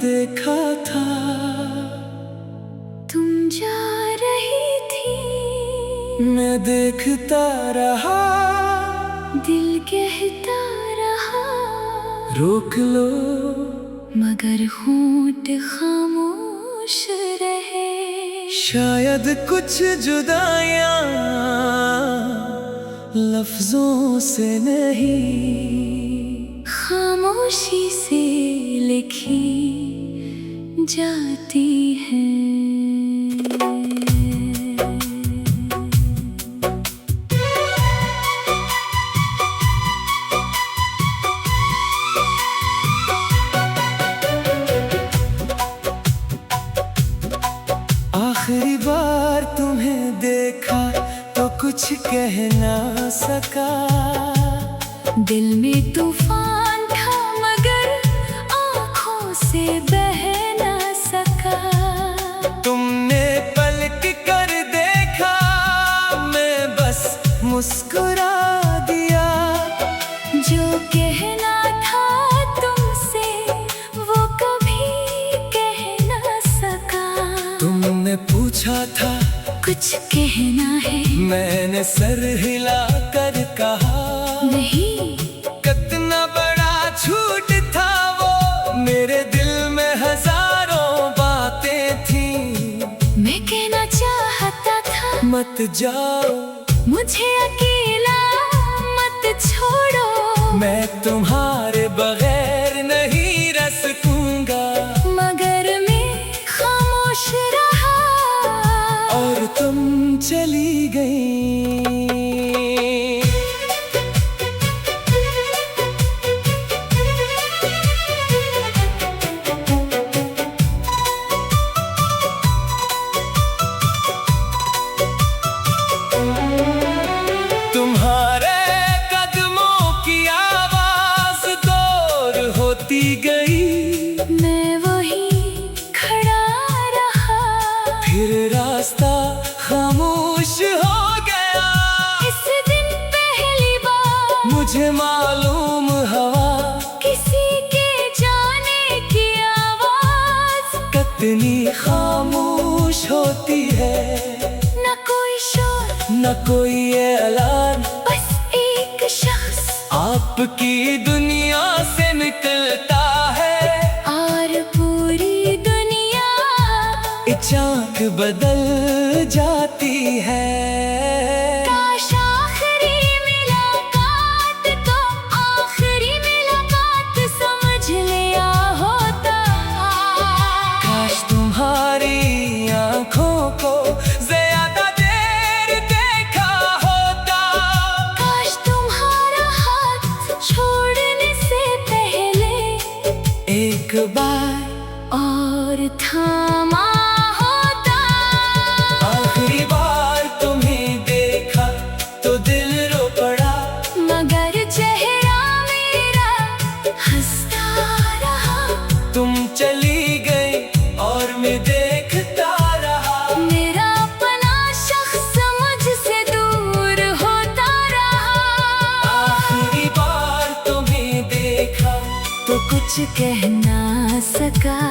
देखा था, तुम जा रही थी, मैं देखता रहा, दिल कहता रहा रोक लो, मगर होंठ खामोश रहे। शायद कुछ जुदाइयां लफ्जों से नहीं, खामोशी से लिखी जाती है। आखिरी बार तुम्हें देखा तो कुछ कह ना सका, दिल में तूफान था मगर आँखों से बह ना सका। तुमने पलट कर देखा, मैं बस मुस्कुरा दिया, जो कहना था तुमसे वो कभी कह ना सका। तुमने पूछा था कुछ कहना है, मैंने सर हिला कर कहा, नहीं। कितना बड़ा झूठ था वो, मेरे दिल में हजारों बातें थी। मैं कहना चाहता था मत जाओ, मुझे अकेला मत छोड़ो, मैं तुम्हारे बगैर नहीं रह सकूंगा। मगर मैं खामोश रहा और तुम चली गई। तुम्हारे कदमों की आवाज दूर होती गई, मैं वही खड़ा रहा, फिर रास्ता खामोश हो गया। इस दिन पहली बार मुझे मालूम हवा किसी के जाने की आवाज कितनी खामोश होती है, न कोई शोर न कोई ऐलान, बस एक शख्स आपकी दुनिया से निकलता है, और पूरी दुनिया चाक बदल जाती है। काश आखिरी मुलाकात तो आखिरी मुलाकात समझ लिया होता, काश तुम्हारी आंखों को ज्यादा देर देखा होता, काश तुम्हारा हाथ छोड़ने से पहले एक बार और थामा होता। आखिरी बार तुम्हें देखा तो दिल रो पड़ा, मगर चेहरा मेरा हंसता रहा। तुम चली गई और मैं देखता रहा, मेरा अपना शख्स मुझसे दूर होता रहा। आखिरी बार तुम्हें देखा तो कुछ कह ना सका,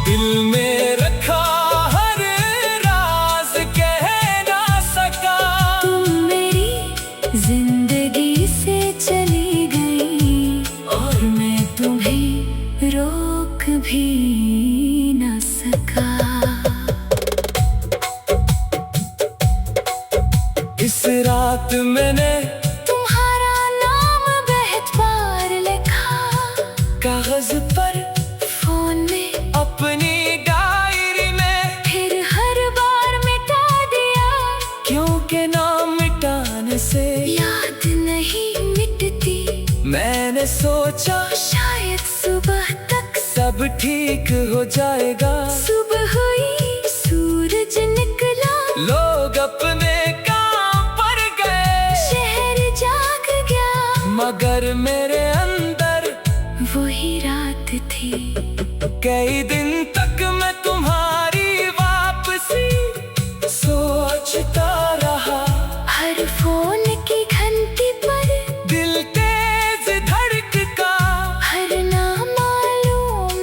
दिल में रखा हर राज कह ना सका। तुम मेरी जिंदगी से चली गई और मैं तुम्हें रोक भी ना सका। इस रात मैंने तुम्हारा नाम बहुत बार लिखा, कागज पर फोन में अपनी डायरी में, फिर हर बार मिटा दिया, क्योंकि नाम मिटाने से याद नहीं मिटती। मैंने सोचा शायद सुबह तक सब ठीक हो जाएगा। सुबह हुई, सूरज निकला, लोग अपने काम पर गए, शहर जाग गया, मगर मेरे अंदर वही रात थी। कई दिन तक मैं तुम्हारी वापसी सोचता रहा, हर फोन की घंटी पर दिल तेज धड़का, हर नामालूम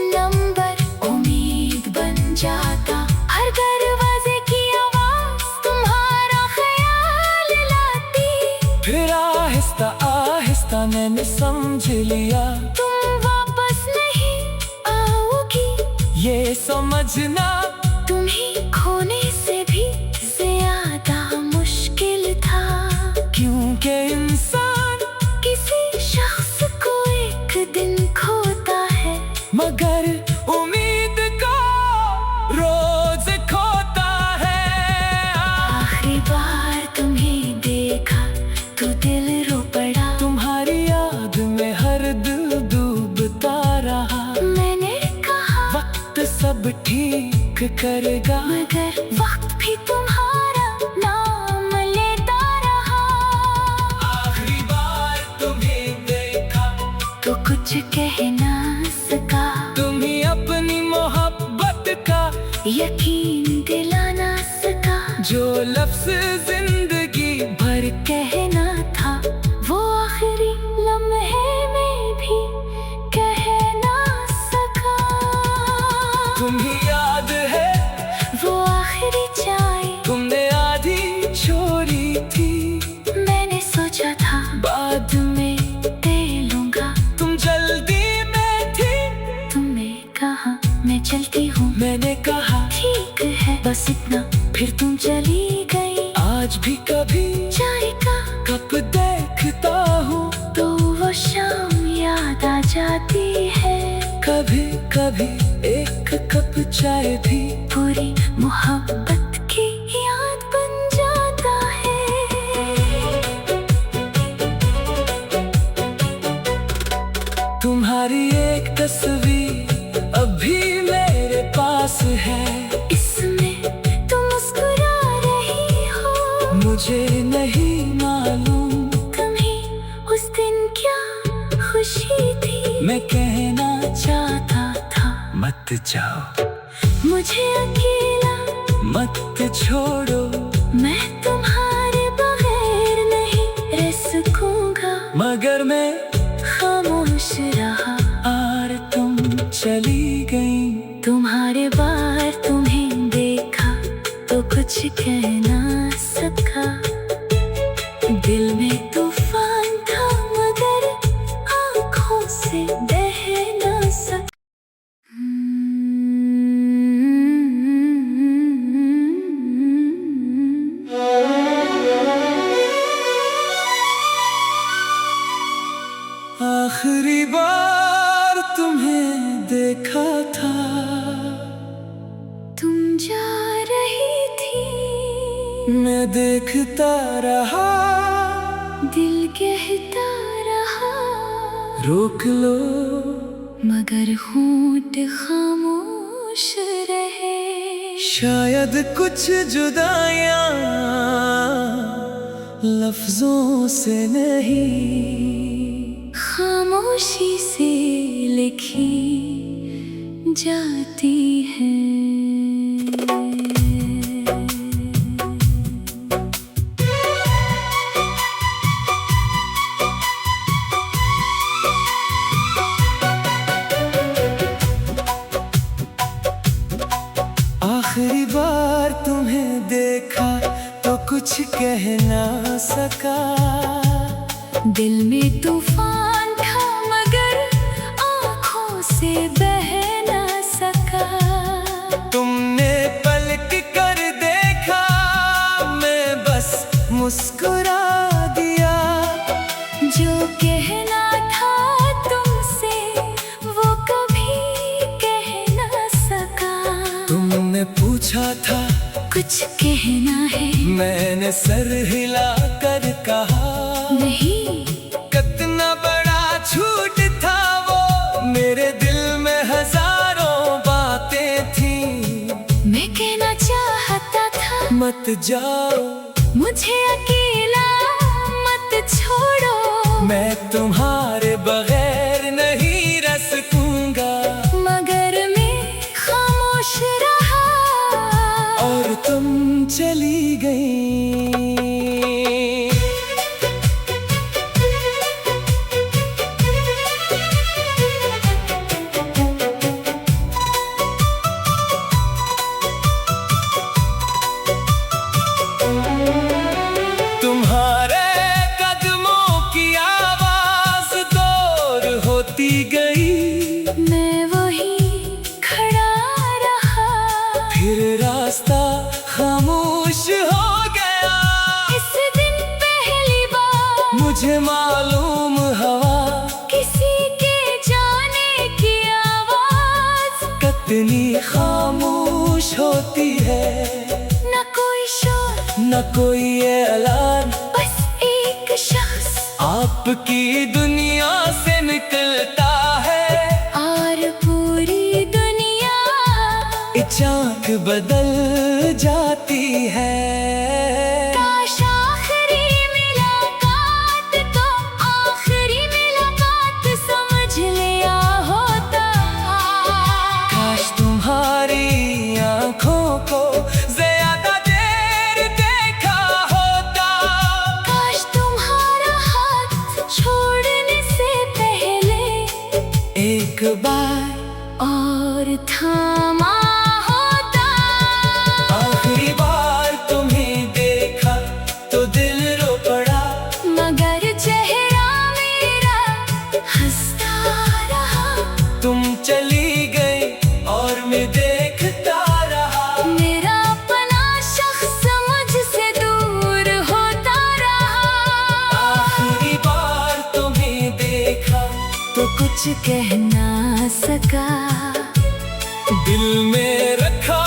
ये समझना तुम्हें खोने से भी ज्यादा मुश्किल था, क्योंकि इंसान किसी शख्स को एक दिन खोता है, मगर उम्मीद को रोज खोता है। आखिरी बार तुम्हें देखा तो दिल रो पड़ा, तुम्हारी याद में हर दिल डूबता रहा। मैंने कहा वक्त सब ठीक करेगा, मगर वक्त भी तुम्हारा नाम लेता रहा। आखिरी बार तुम्हें देखा तो कुछ कह ना सका, तुम्हें अपनी मोहब्बत का यकीन दिला ना सका, जो लफ्ज जिंदगी भर कहना था वो आखिरी लम्हे में भी कह ना सका। तुम्हें याद है वो आखिरी चाय तुमने आधी छोड़ी थी, मैंने सोचा था बाद में दे लूंगा, तुम जल्दी में थी। तुमने कहा मैं चलती हूँ, मैंने कहा ठीक है बस इतना, फिर तुम चली गई। आज भी कभी चाय का कप देखता हूँ तो वो शाम याद आ जाती है, कभी कभी एक कप चाय भी पूरी मोहब्बत की याद बन जाता है। तुम्हारी एक तस्वीर अभी मेरे पास है, इसमें तुम मुस्कुरा रही हो, मुझे नहीं मालूम तुम्हें उस दिन क्या खुशी थी। मैं कहना चाहता था मत जाओ, मुझे अकेला मत छोड़ो, मैं तुम्हारे बगैर नहीं रह सकूंगा, मगर मैं खामोश रहा और तुम चली गई। तुम्हारे बार तुम्हें देखा तो कुछ कह ना सका, दिल में तूफान था मगर आँखों से बह ना सका। आखिरी बार तुम्हें देखा था, तुम जा रही थी, मैं देखता रहा, दिल कहता रहा रोक लो मगर होंठ खामोश रहे। शायद कुछ जुदाइयां लफ्जों से नहीं, खामोशी से लिखी जाती है। आखिरी बार तुम्हें देखा तो कुछ कह ना सका, दिल में तूफान था मगर आँखों से बह ना सका। तुमने पलक कर देखा, मैं बस मुस्कुरा दिया, जो कहना था तुमसे वो कभी कह ना सका। तुमने पूछा था कुछ कहना है, मैंने सर हिला कर कहा, नहीं कितना बड़ा झूठ था वो, मेरे दिल में हजारों बातें थी। मैं कहना चाहता था मत जाओ, मुझे अकेला मत छोड़ो, मैं तुम्हारे बगैर नहीं रह सकूंगा, मगर मैं खामोश रहा और तुम चली गई। तुम्हारे कदमों की आवाज 2 मुझे मालूम हवा किसी के जाने की आवाज, कितनी खामोश होती है। न कोई शोर न कोई ऐलान, बस एक शख्स आपकी दुनिया से निकलता है। और पूरी दुनिया चाक बदल जाती है। काश आखिरी मुलाकात तो आखिरी मुलाकात समझ लिया होता। काश तुम्हारी आंखों को ज्यादा देर देखा होता। काश तुम्हारा हाथ छोड़ने से पहले एक बार और थामा होता। आखिरी बार तुम्हें देखा तो दिल रो पड़ा, मगर चेहरा मेरा हंसता रहा। तुम चली गई और मैं देखता रहा। मेरा अपना शख्स मुझसे दूर होता रहा। आखिरी बार तुम्हें देखा तो कुछ कह ना सका, दिल में रखा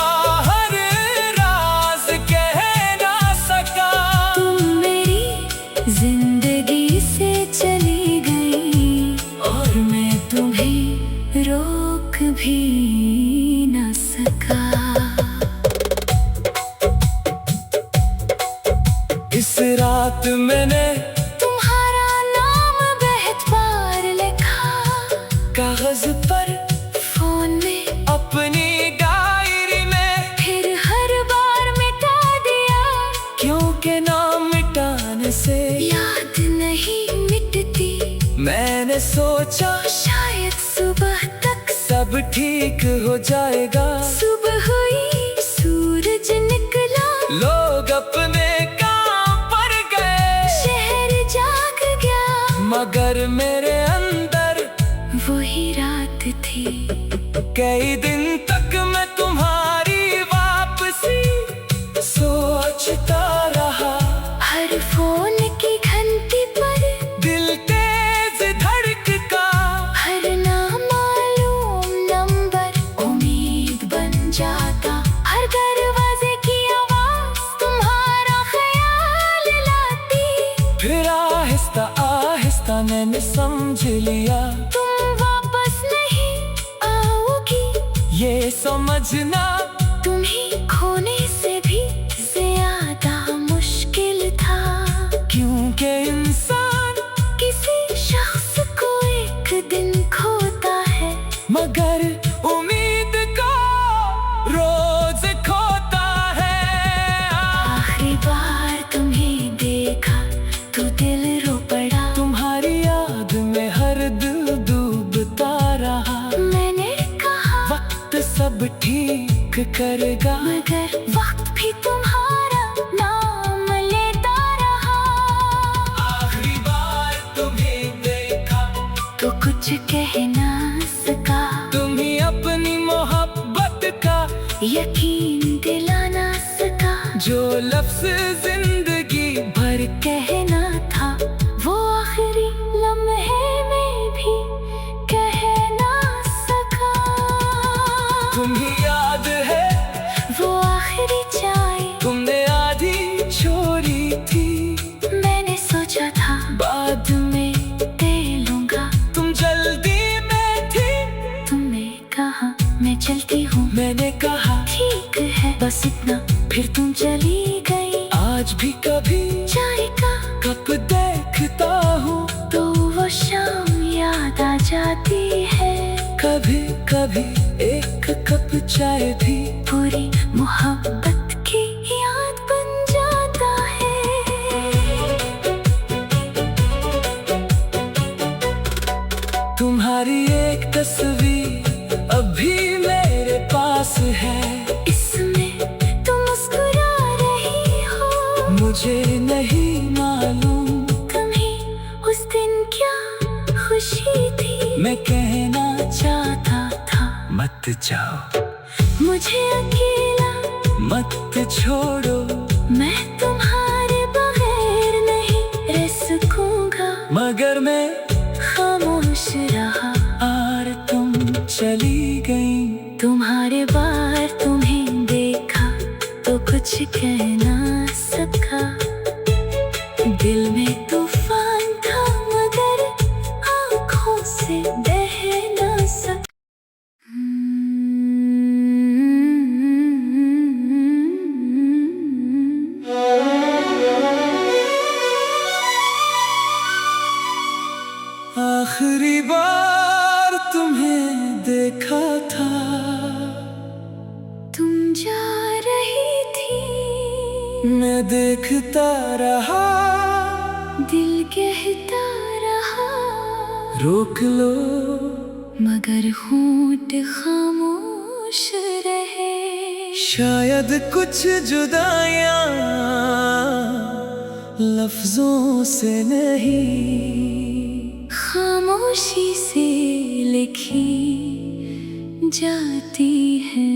हर राज कह ना सका। तुम मेरी जिंदगी से चली गई और मैं तुम्हें रोक भी ना सका। इस रात मैंने तुम्हारा नाम बेहद बार लिखा, कागज पर फोन में अपनी डायरी में, फिर हर बार मिटा दिया। क्योंकि नाम मिटाने से याद नहीं मिटती, मैंने सोचा शायद सुबह तक सब ठीक हो जाएगा। सुबह हुई, सूरज निकला, लोग अपने काम पर गए, शहर जाग गया। मगर मेरे अंदर वही रात थी। कई दिन तक मैं तुम्हारी वापसी सोचता रहा। हर फोन की घंटी पर दिल तेज धड़का, हर नामालूम नंबर उम्मीद बन जाता। हर दरवाजे की आवाज तुम्हारा ख्याल लाती। फिर आहिस्ता आहिस्ता मैंने समझ लिया, तुम वापस नहीं आओगी, ये समझना तुम्हें खोने से भी ज्यादा मुश्किल था। क्योंकि इंसान किसी शख्स को एक दिन खोता है, मगर उम्मीद को रोज खोता है। आखिरी बार तुम्हें देखा तो दिल रो पड़ा। तुम्हारी याद में हर दिल डूबता रहा। मैंने कहा वक्त सब ठीक करेगा, मगर वक्त भी तुम्हारा नाम लेता रहा। आखिरी बार तुम्हें देखा तो कुछ कह ना सका, तुम्हें अपनी मोहब्बत का यकीन दिला ना सका। जो लफ्ज जिंदगी भर कहना था वो आखिरी लम्हे में भी कह ना सका। तुम्हें याद है वो आखिरी चाय तुमने आधी छोड़ी थी, मैंने सोचा था बाद में दे लूंगा। तुम जल्दी में थी, तुमने कहा मैं चलती हूँ, मैंने कहा ठीक है बस इतना, फिर तुम चली गई। आज भी कभी चाय का कप देखता हूँ तो वो शाम याद आ जाती है। कभी कभी एक कप चाय भी पूरी मोहब्बत की याद बन जाता है। तुम्हारी एक तस्वीर अभी मेरे पास है, इसमें तुम मुस्कुरा रही हो। मुझे नहीं मालूम तुम्हें उस दिन क्या खुशी थी। मैं कहना चाहता था मत जाओ, मुझे अकेला मत छोड़ो, मैं तुम्हारे बगैर नहीं रह सकूंगा। तुम्हारे बार तुम्हें देखा तो कुछ कह ना सका। दिल में तूफान था मगर आँखों से बह ना सका। आखिरी बार तुम्हें देखा था, तुम जा रही थी, मैं देखता रहा, दिल कहता रहा रोक लो मगर होंठ खामोश रहे। शायद कुछ जुदाइयां लफ्जों से नहीं, खामोशी से लिखी जाती है।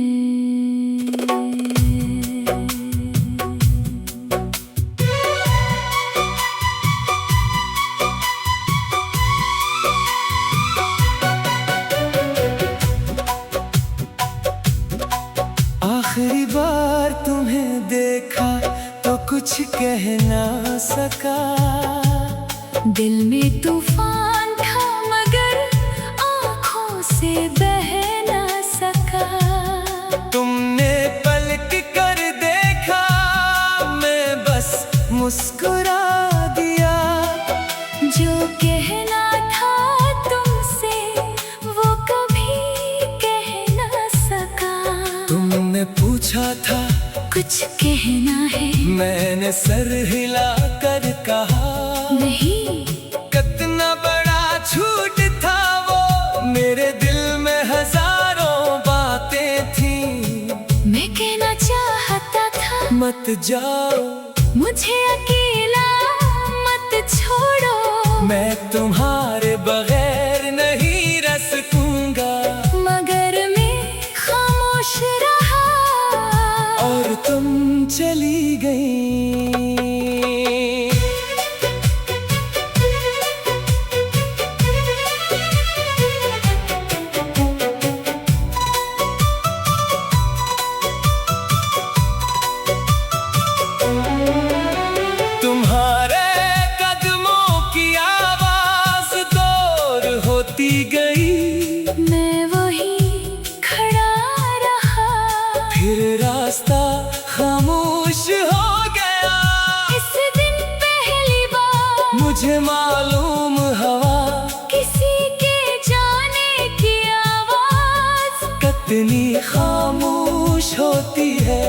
आखिरी बार तुम्हें देखा तो कुछ कह ना सका। दिल में तूफान था मगर आँखों से बह ना सका। तुमने पलक कर देखा, मैं बस मुस्कुरा दिया। जो कहना था तुमसे वो कभी कह ना सका। तुमने पूछा था कुछ कहना है, मैंने सर हिला कर कहा नहीं। कितना बड़ा झूठ था वो, मेरे दिल में हजारों बातें थी। मैं कहना चाहता था मत जाओ, मुझे अकेला मत छोड़ो। मैं तुम्हारे बगैर नहीं रह सकूंगा। मगर मैं खामोश रहा और तुम चली गई। तुम्हारे कदमों की आवाज दूर होती गई, मैं वही खड़ा रहा। फिर रास्ता खामोश हो गया। इस दिन पहली बार मुझे मालूम हवा किसी के जाने की आवाज कितनी खामोश होती है।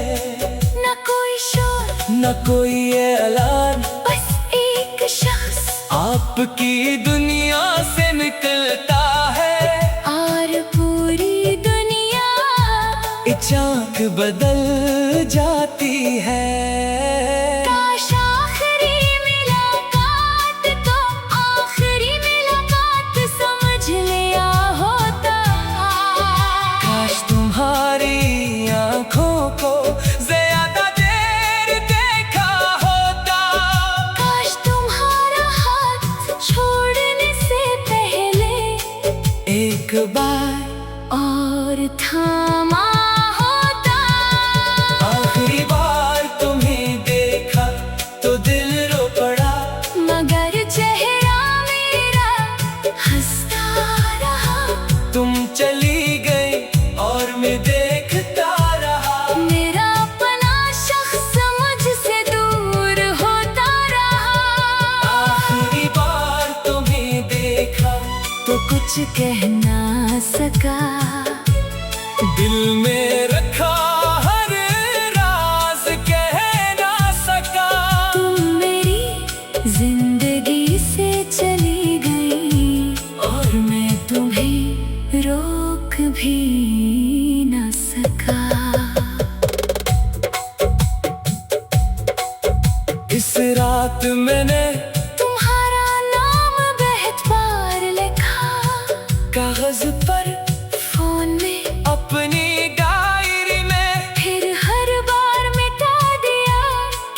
न कोई शोर न कोई ऐलान, बस एक शख्स आपकी दुनिया से निकलता है। और पूरी दुनिया अचानक बदल जाती है। काश आखिरी मुलाकात तो आखिरी मुलाकात समझ लिया होता। काश तुम्हारी आंखों को ज्यादा देर देखा होता। काश तुम्हारा हाथ छोड़ने से पहले एक बार और थामा होता। आखिरी बार तुम्हें देखा तो दिल रो पड़ा, मगर चेहरा मेरा हंसता रहा। तुम चली गई और मैं देखता रहा। मेरा अपना शख्स मुझसे दूर होता रहा। आखिरी बार तुम्हें देखा तो कुछ कह ना सका। दिल में रखा हर राज कह ना सका। तुम मेरी जिंदगी से चली गई और मैं तुम्हें रोक भी ना सका। इस रात मैंने तुम्हारा नाम बहुत बार लिखा, कागज पर फोन में अपनी डायरी में, फिर हर बार मिटा दिया।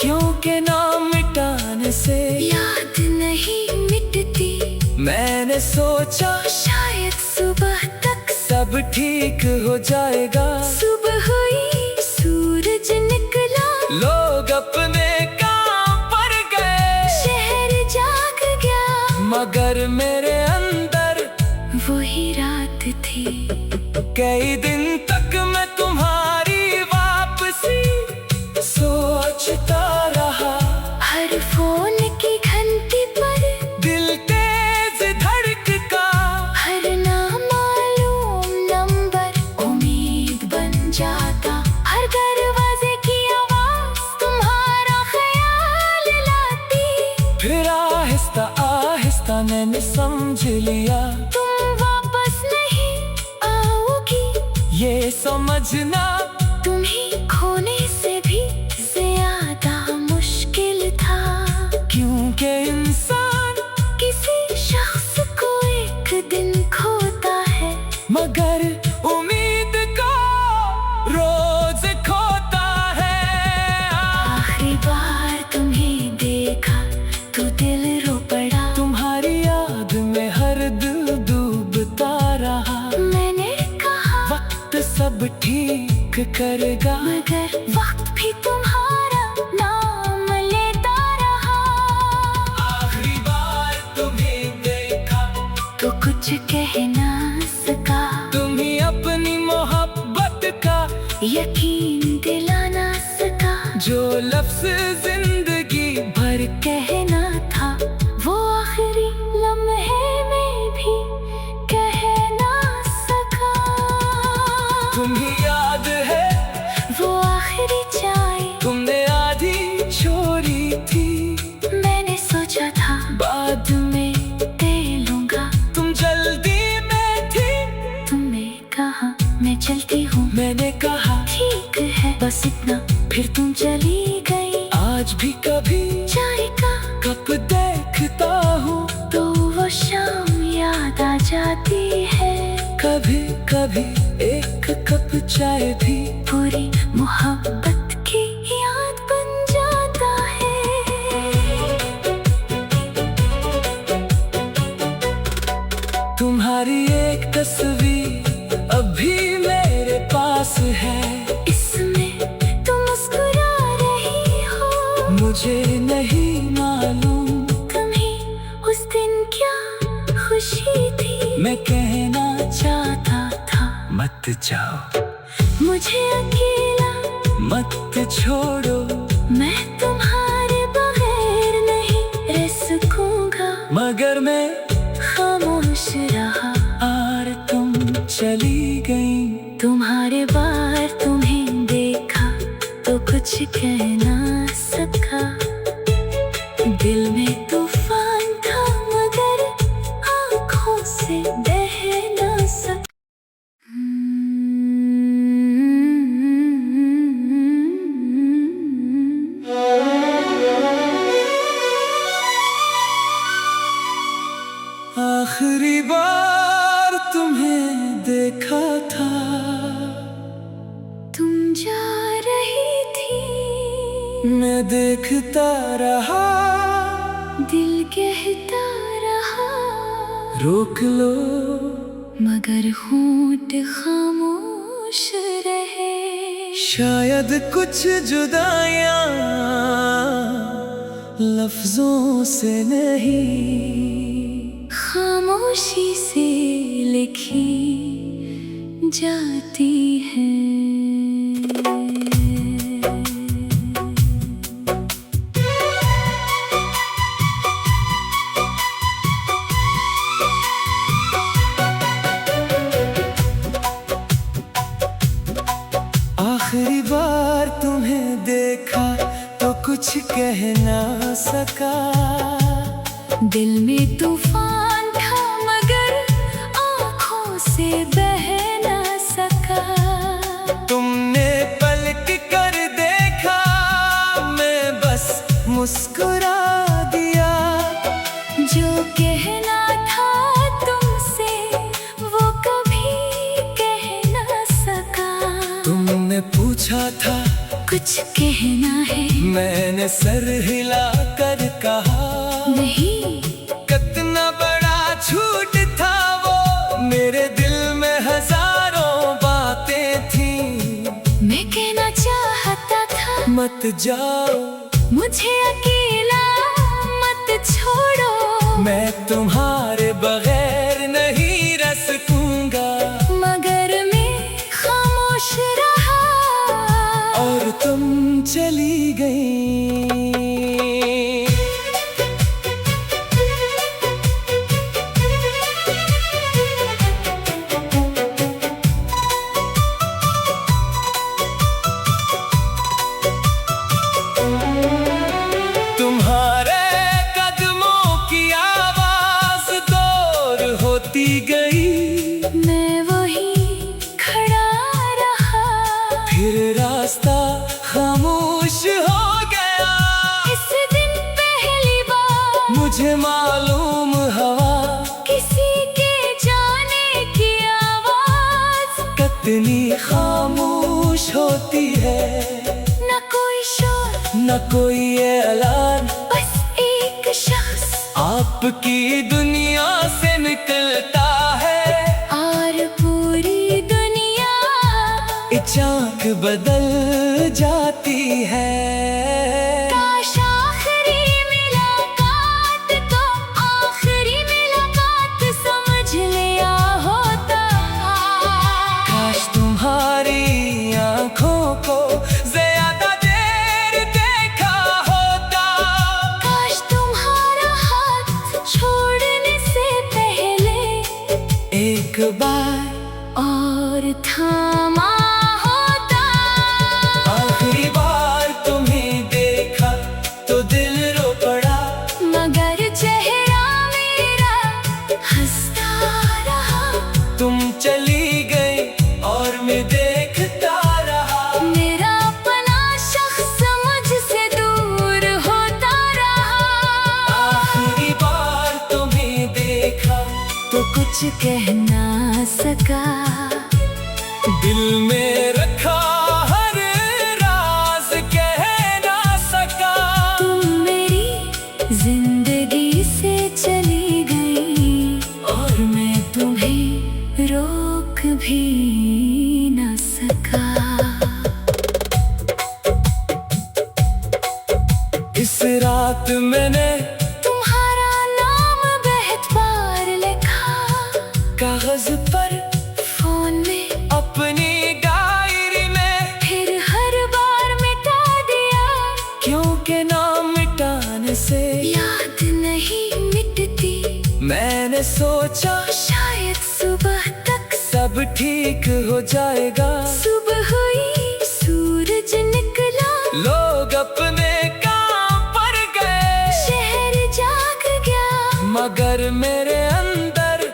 क्योंकि नाम मिटाने से याद नहीं मिटती। मैंने सोचा शायद सुबह तक सब ठीक हो जाएगा। सुबह हुई, सूरज निकला, लोग अपने काम पर गए, शहर जाग गया, मगर मेरे अंदर वही रात थी। कई दिन तक मैं तुम्हारी वापसी सोचता रहा। हर फोन की घंटी पर दिल तेज धड़का, हर नामालूम नंबर उम्मीद बन जाता। हर दरवाजे की आवाज तुम्हारा ख्याल लाती। फिर आहिस्ता आहिस्ता मैंने समझ लिया, तुम वापस नहीं आओगी, ये समझना तुम्हें खोने से भी ज्यादा मुश्किल था। क्योंकि इंसान किसी शख्स को एक दिन खोता है, मगर उम्मीद को रोज खोता है। आखिरी बार तुम्हें देखा तो दिल रो पड़ा। तुम्हारी याद में हर दिल डूबता रहा। मैंने कहा वक्त सब ठीक करेगा, मगर वक्त भी तुम्हारा नाम लेता रहा। आखिरी बार तुम्हें देखा तो कुछ कह ना सका, तुम्हें अपनी मोहब्बत का यकीन दिला ना सका। जो लफ्ज जिंदगी भर कहना था वो आखिरी लम्हे में भी कह ना सका। तुम्हें याद है वो आखिरी चाय तुमने आधी छोड़ी थी। मैंने सोचा था बाद में दे लूंगा, तुम जल्दी में थी। तुमने कहा मैं चलती हूँ, मैंने कहा ठीक है बस इतना, फिर तुम चली गई। आज भी कभी चाय का कप देखता हूँ तो वो शाम याद आ जाती है। कभी कभी एक कप चाय भी पूरी मोहब्बत की याद बन जाता है। तुम्हारी एक तस्वीर अभी मेरे पास है। इसमें तुम मुस्कुरा रही हो, मुझे नहीं मालूम तुम्हें उस दिन क्या खुशी थी। मैं कहना चाहता था मत जाओ, मुझे अकेला मत छोड़ो, मैं तुम्हारे बगैर नहीं रह सकूंगा। मगर मैं खामोश रहा और तुम चली गई। तुम्हारे बार तुम्हें देखा तो कुछ कह ना सका। दिल में तूफान था मगर आँखों से बह ना सका। आखिरी बार तुम्हें देखा था, तुम जा रही थी, मैं देखता रहा। दिल कहता रहा रोक लो मगर होंठ खामोश रहे। शायद कुछ जुदाइयां लफ्जों से नहीं, खामोशी से लिखी जाती है। आखिरी बार तुम्हें देखा तो कुछ कह ना सका। दिल में तूफान था मगर आँखों से बह ना सका। तुमने पलट कर देखा, मैं बस मुस्कुरा दिया। जो कहना था तुमसे वो कभी कह ना सका। तुमने पूछा था कुछ कहना है, मैंने सर हिला कर कहा। नहीं कितना बड़ा झूठ था वो, मेरे दिल में हजारों मत जाओ, मुझे अकेला मत छोड़ो। मैं तुम्हारे बगैर नहीं रह सकूंगा। मगर मैं खामोश रहा और तुम चली गई। तुम्हारे कदमों की आवाज दूर होती गई। मैं वही खड़ा रहा। फिर रास्ता खामोश हो गया। इस दिन पहली बार मुझे मालूम हवा किसी के जाने की आवाज कितनी खामोश होती है। न कोई शोर न कोई ऐलान, बस एक शख्स आपकी दुनिया से निकलता है। और पूरी दुनिया चाक बदल जाती है। काश आखिरी मुलाकात तो आखिरी मुलाकात समझ लिया होता। काश तुम्हारी आंखों को ज्यादा देर देखा होता। काश तुम्हारा हाथ छोड़ने से पहले एक बार और थामा होता। आखिरी बार तुम्हें देखा तो दिल रो पड़ा। मगर चेहरा मेरा हंसता रहा। तुम चली गई और मैं देखता रहा। मेरा अपना शख्स मुझसे दूर होता रहा। आखिरी बार तुम्हें देखा तो कुछ कह ना सका। दिल में रखा हर राज कह ना सका। तुम मेरी जिंदगी से चली गई और मैं तुम्हें रोक भी ना सका। इस रात मैंने तुम्हारा नाम बहुत बार लिखा। कागज पर फोन में अपनी डायरी में, फिर हर बार मिटा दिया। क्योंकि नाम मिटाने से याद नहीं मिटती। मैंने सोचा शायद सुबह तक सब ठीक हो जाएगा। सुबह हुई, सूरज निकला, लोग अपने काम पर गए। शहर जाग गया। मगर मेरे अंदर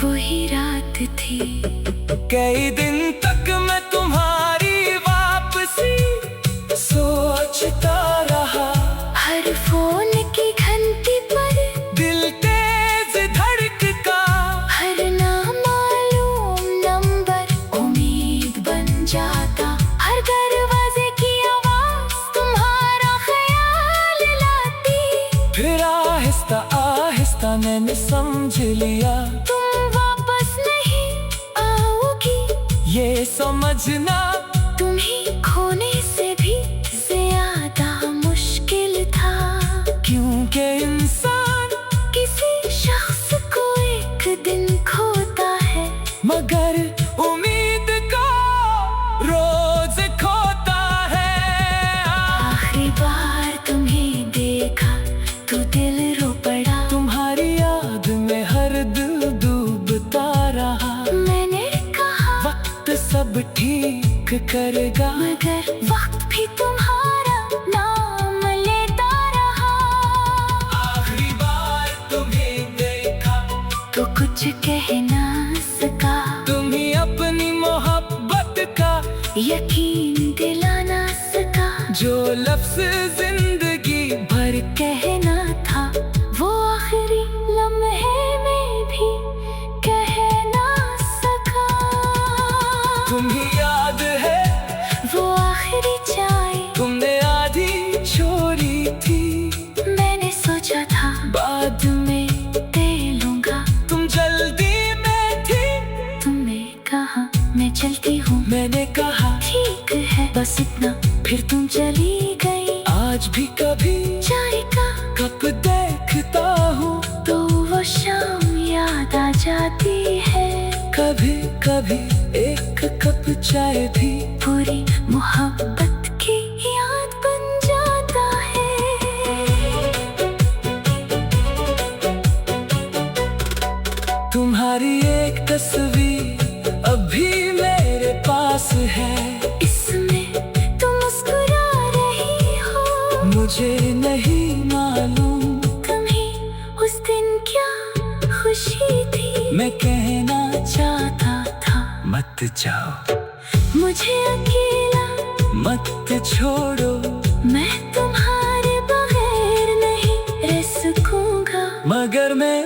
वही रात थी। कई दिन तक मैं तुम्हारी वापसी सोचता रहा। हर फोन की घंटी पर दिल तेज धड़का। हर नामालूम नंबर उम्मीद बन जाता। हर दरवाजे की आवाज तुम्हारा ख्याल लाती। फिर आहिस्ता आहिस्ता मैंने समझ लिया तुम वापस नहीं आओगी। ये समझना तुम्हें खोने से भी ज्यादा मुश्किल था। क्योंकि इंसान किसी शख्स को एक दिन खोता है। मगर उम्मीद को रोज खोता है। आखिरी बार तुम्हें देखा तो दिल रो पड़ा। तुम्हारी याद में हर दिल डूबता रहा। मैंने कहा वक्त सब ठीक करेगा। मगर वक्त भी तुम्हारा नाम लेता रहा। आखिरी बार तुम्हें देखा तो कुछ कह ना सका। तुम्हें अपनी मोहब्बत का यकीन दिला ना सका। जो लफ्ज जिंदगी भर कहना था वो आखिरी लम्हे में भी कह ना सका। तुम्हें याद है वो आखिरी चाय तुमने आधी छोड़ी थी। मैंने सोचा था बाद में दे लूंगा। तुम जल्दी में थी। तुमने कहा मैं चलती हूँ। मैंने कहा ठीक है बस इतना। फिर तुम चली गई। आज भी कभी चाय का कप देखता हूँ तो वो शाम याद आ जाती है। कभी कभी एक कप चाय भी पूरी मोहब्बत की याद बन जाता है। तुम्हारी एक तस्वीर अभी मेरे पास है। इसमें तुम मुस्कुरा रही हो। मुझे नहीं मालूम तुम्हें उस दिन क्या खुशी थी। मैं कहना चाहता था मत जाओ, मुझे अकेला मत छोड़ो, मैं तुम्हारे बगैर नहीं रह सकूंगा। मगर मैं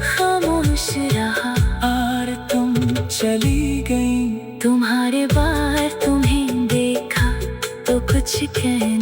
खामोश रहा और तुम चली गई। तुम्हारे बार तुम्हें देखा तो कुछ कह